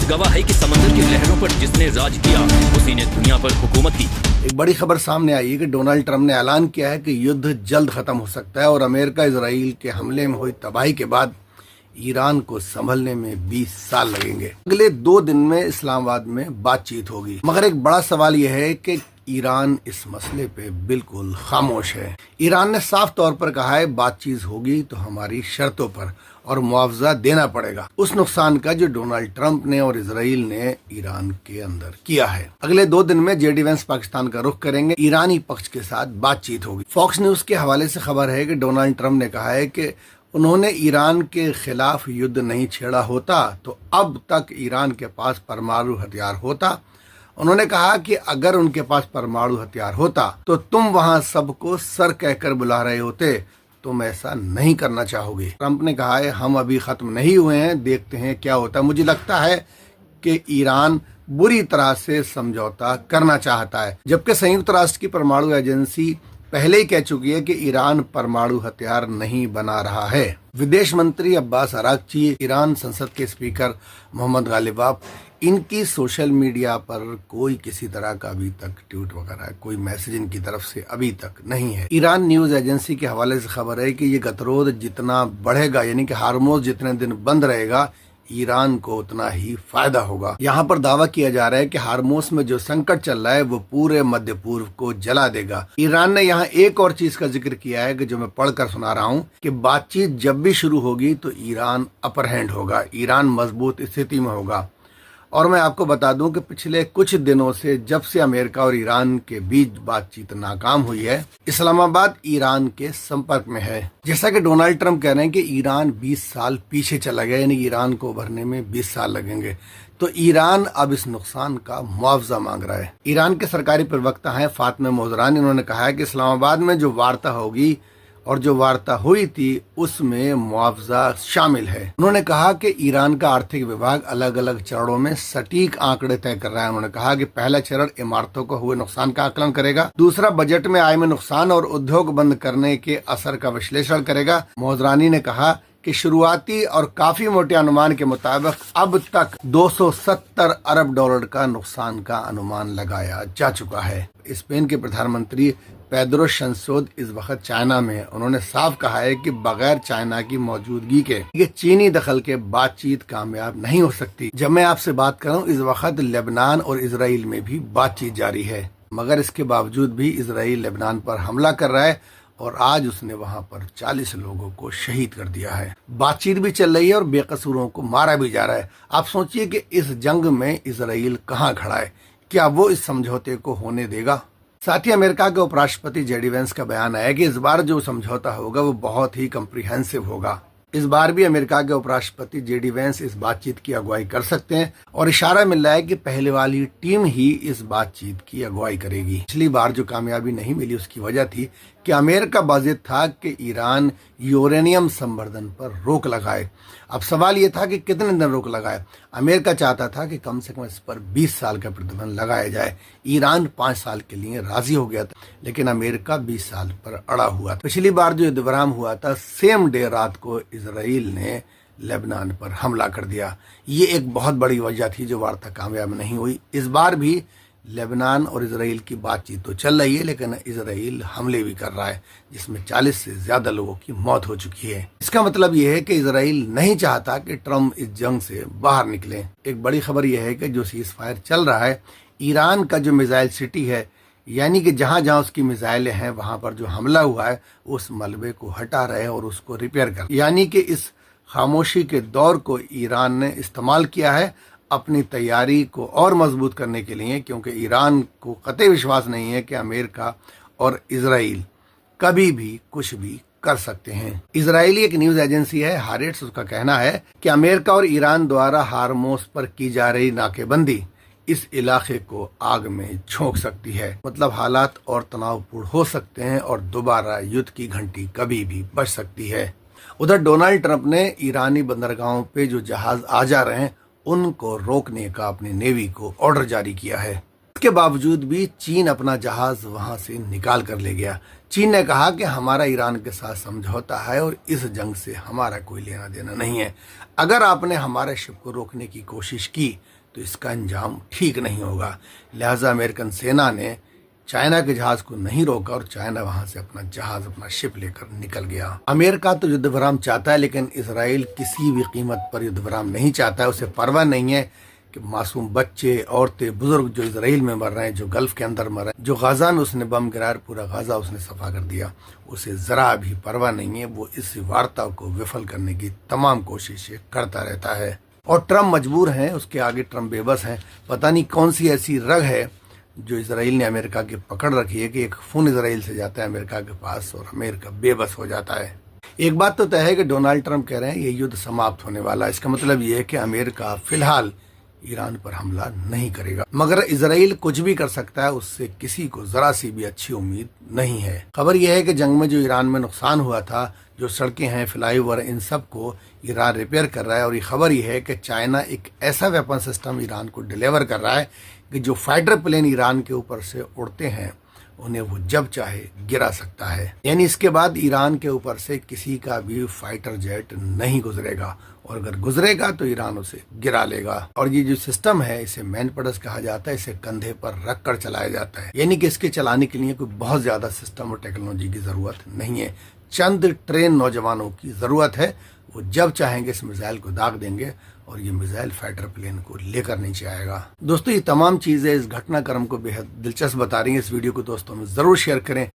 गवाह है कि समंदर की लहरों पर जिसने राज किया उसी ने दुनिया पर हुकूमत की। एक बड़ी खबर सामने आई है कि डोनाल्ड ट्रंप ने ऐलान किया है कि युद्ध जल्द खत्म हो सकता है और अमेरिका इजराइल के हमले में हुई तबाही के बाद ईरान को संभलने में 20 साल लगेंगे। अगले 2 दिन में इस्लामाबाद में बातचीत होगी, मगर एक बड़ा सवाल यह है कि ईरान इस मसले पे बिल्कुल खामोश है। ईरान ने साफ तौर पर कहा है बातचीत होगी तो हमारी शर्तों पर और मुआवजा देना पड़ेगा उस नुकसान का जो डोनाल्ड ट्रंप ने और इजराइल ने ईरान के अंदर किया है। अगले 2 दिन में जेडी वेंस पाकिस्तान का रुख करेंगे, ईरानी पक्ष के साथ बातचीत होगी। फॉक्स न्यूज के हवाले से खबर है कि डोनाल्ड ट्रंप ने कहा है कि उन्होंने ईरान के खिलाफ युद्ध नहीं छेड़ा होता तो अब तक ईरान के पास परमाणु हथियार होता। उन्होंने कहा कि अगर उनके पास परमाणु हथियार होता तो तुम वहां सबको सर कहकर बुला रहे होते, तुम ऐसा नहीं करना चाहोगे। ट्रंप ने कहा है हम अभी खत्म नहीं हुए हैं, देखते हैं क्या होता है। मुझे लगता है कि ईरान बुरी तरह से समझौता करना चाहता है, जबकि संयुक्त राष्ट्र की परमाणु एजेंसी पहले ही कह चुकी है कि ईरान परमाणु हथियार नहीं बना रहा है। विदेश मंत्री अब्बास अरागची, ईरान संसद के स्पीकर मोहम्मद गालिबाफ, इनकी सोशल मीडिया पर कोई किसी तरह का अभी तक ट्वीट वगैरह कोई मैसेज इनकी तरफ से अभी तक नहीं है। ईरान न्यूज एजेंसी के हवाले से खबर है कि ये गतिरोध जितना बढ़ेगा, यानी कि हार्मोज जितने दिन बंद रहेगा, ईरान को उतना ही फायदा होगा। यहाँ पर दावा किया जा रहा है कि हार्मोस में जो संकट चल रहा है वो पूरे मध्य पूर्व को जला देगा। ईरान ने यहाँ एक और चीज का जिक्र किया है कि जो मैं पढ़कर सुना रहा हूँ कि बातचीत जब भी शुरू होगी तो ईरान अपर हैंड होगा, ईरान मजबूत स्थिति में होगा। और मैं आपको बता दूं कि पिछले कुछ दिनों से जब से अमेरिका और ईरान के बीच बातचीत नाकाम हुई है, इस्लामाबाद ईरान के संपर्क में है। जैसा कि डोनाल्ड ट्रंप कह रहे हैं कि ईरान 20 साल पीछे चला गया, यानी ईरान को उभरने में 20 साल लगेंगे, तो ईरान अब इस नुकसान का मुआवजा मांग रहा है। ईरान के सरकारी प्रवक्ता हैं फातिमा मोहजरानी, इन्होंने कहा है कि इस्लामाबाद में जो वार्ता होगी और जो वार्ता हुई थी उसमें मुआवजा शामिल है। उन्होंने कहा कि ईरान का आर्थिक विभाग अलग अलग चरणों में सटीक आंकड़े तय कर रहा है। उन्होंने कहा कि पहला चरण इमारतों को हुए नुकसान का आकलन करेगा, दूसरा बजट में आय में नुकसान और उद्योग बंद करने के असर का विश्लेषण करेगा। मोहजरानी ने कहा कि शुरुआती और काफी मोटे अनुमान के मुताबिक अब तक 270 अरब डॉलर का नुकसान का अनुमान लगाया जा चुका है। स्पेन के प्रधानमंत्री पेड्रो सान्चेज इस वक्त चाइना में, उन्होंने साफ कहा है कि बगैर चाइना की मौजूदगी के ये चीनी दखल के बातचीत कामयाब नहीं हो सकती। जब मैं आपसे बात कर रहा हूँ इस वक्त लेबनान और इजराइल में भी बातचीत जारी है, मगर इसके बावजूद भी इजराइल लेबनान पर हमला कर रहा है और आज उसने वहां पर 40 लोगों को शहीद कर दिया है। बातचीत भी चल रही है और बेकसूरों को मारा भी जा रहा है। आप सोचिए कि इस जंग में इजराइल कहाँ खड़ा है, क्या वो इस समझौते को होने देगा? साथ ही अमेरिका के उपराष्ट्रपति जेडी वेंस का बयान आया कि इस बार जो समझौता होगा वो बहुत ही कम्प्रिहेंसिव होगा। इस बार भी अमेरिका के उपराष्ट्रपति जेडी वेंस इस बातचीत की अगुवाई कर सकते हैं और इशारा मिल रहा है कि पहले वाली टीम ही इस बातचीत की अगुवाई करेगी। पिछली बार जो कामयाबी नहीं मिली उसकी वजह थी कि अमेरिका बाजिद था कि ईरान यूरेनियम संवर्धन पर रोक लगाए। अब सवाल ये था कि कितने दिन रोक लगाए। अमेरिका चाहता था कि कम से कम इस पर 20 साल का प्रतिबंध लगाया जाए। ईरान 5 साल के लिए राजी हो गया था, लेकिन अमेरिका 20 साल पर अड़ा हुआ था। पिछली बार जो युद्ध विराम हुआ था, सेम डे रात को इजराइल ने लेबनान पर हमला कर दिया। ये एक बहुत बड़ी वजह थी जो वार्ता कामयाब नहीं हुई। इस बार भी लेबनान और इजराइल की बातचीत तो चल रही है, लेकिन इजराइल हमले भी कर रहा है जिसमें 40 से ज्यादा लोगों की मौत हो चुकी है। इसका मतलब यह है कि इजराइल नहीं चाहता कि ट्रंप इस जंग से बाहर निकले। एक बड़ी खबर यह है कि जो सीज फायर चल रहा है, ईरान का जो मिसाइल सिटी है, यानी कि जहां जहां उसकी मिसाइलें हैं वहां पर जो हमला हुआ है उस मलबे को हटा रहे और उसको रिपेयर कर, यानी कि इस खामोशी के दौर को ईरान ने इस्तेमाल किया है अपनी तैयारी को और मजबूत करने के लिए, क्योंकि ईरान को कतई विश्वास नहीं है कि अमेरिका और इजराइल कभी भी कुछ भी कर सकते हैं। इजरायली एक न्यूज एजेंसी है हारेट्स, उसका कहना है कि अमेरिका और ईरान द्वारा हार्मोस पर की जा रही नाकेबंदी इस इलाके को आग में झोंक सकती है। मतलब हालात और तनावपूर्ण हो सकते हैं और दोबारा युद्ध की घंटी कभी भी बज सकती है। उधर डोनाल्ड ट्रंप ने ईरानी बंदरगाहों पे जो जहाज आ जा रहे हैं उनको रोकने का अपनी नेवी को ऑर्डर जारी किया है। इसके बावजूद भी चीन अपना जहाज वहां से निकाल कर ले गया। चीन ने कहा कि हमारा ईरान के साथ समझौता है और इस जंग से हमारा कोई लेना देना नहीं है। अगर आपने हमारे शिप को रोकने की कोशिश की तो इसका अंजाम ठीक नहीं होगा। लिहाजा अमेरिकन सेना ने चाइना के जहाज को नहीं रोका और चाइना वहां से अपना जहाज, अपना शिप लेकर निकल गया। अमेरिका तो युद्ध विराम चाहता है, लेकिन इसराइल किसी भी कीमत पर युद्ध विराम नहीं चाहता है। उसे परवाह नहीं है कि मासूम बच्चे, औरतें, बुजुर्ग जो इसराइल में मर रहे हैं, जो गल्फ के अंदर मर रहे हैं, जो गाजा में उसने बम गिराया, पूरा गाजा उसने सफा कर दिया, उसे जरा भी परवाह नहीं है। वो इस वार्ता को विफल करने की तमाम कोशिशें करता रहता है और ट्रम्प मजबूर हैं, उसके आगे ट्रम्प बेबस हैं। पता नहीं कौन सी ऐसी रग है जो इसराइल ने अमेरिका की पकड़ रखी है कि एक फोन इसराइल से जाता है अमेरिका के पास और अमेरिका बेबस हो जाता है। एक बात तो तय है कि डोनाल्ड ट्रंप कह रहे हैं ये युद्ध समाप्त होने वाला है। इसका मतलब ये है कि अमेरिका फिलहाल ईरान पर हमला नहीं करेगा, मगर इसराइल कुछ भी कर सकता है, उससे किसी को जरा सी भी अच्छी उम्मीद नहीं है। खबर यह है कि जंग में जो ईरान में नुकसान हुआ था, जो सड़कें हैं, फ्लाईओवर, इन सब को ईरान रिपेयर कर रहा है। और ये खबर यह है कि चाइना एक ऐसा वेपन सिस्टम ईरान को डिलीवर कर रहा है कि जो फाइटर प्लेन ईरान के ऊपर से उड़ते हैं उन्हें वो जब चाहे गिरा सकता है। यानी इसके बाद ईरान के ऊपर से किसी का भी फाइटर जेट नहीं गुजरेगा, और अगर गुजरेगा तो ईरान उसे गिरा लेगा। और ये जो सिस्टम है इसे मैन पर्पस कहा जाता है, इसे कंधे पर रख कर चलाया जाता है। यानी कि इसके चलाने के लिए कोई बहुत ज्यादा सिस्टम और टेक्नोलॉजी की जरूरत नहीं है, चंद ट्रेन नौजवानों की जरूरत है। वो जब चाहेंगे इस मिसाइल को दाग देंगे और ये मिसाइल फाइटर प्लेन को लेकर नीचे आएगा। दोस्तों, ये तमाम चीजें इस घटनाक्रम को बेहद दिलचस्प बता रही हैं। इस वीडियो को दोस्तों में जरूर शेयर करें।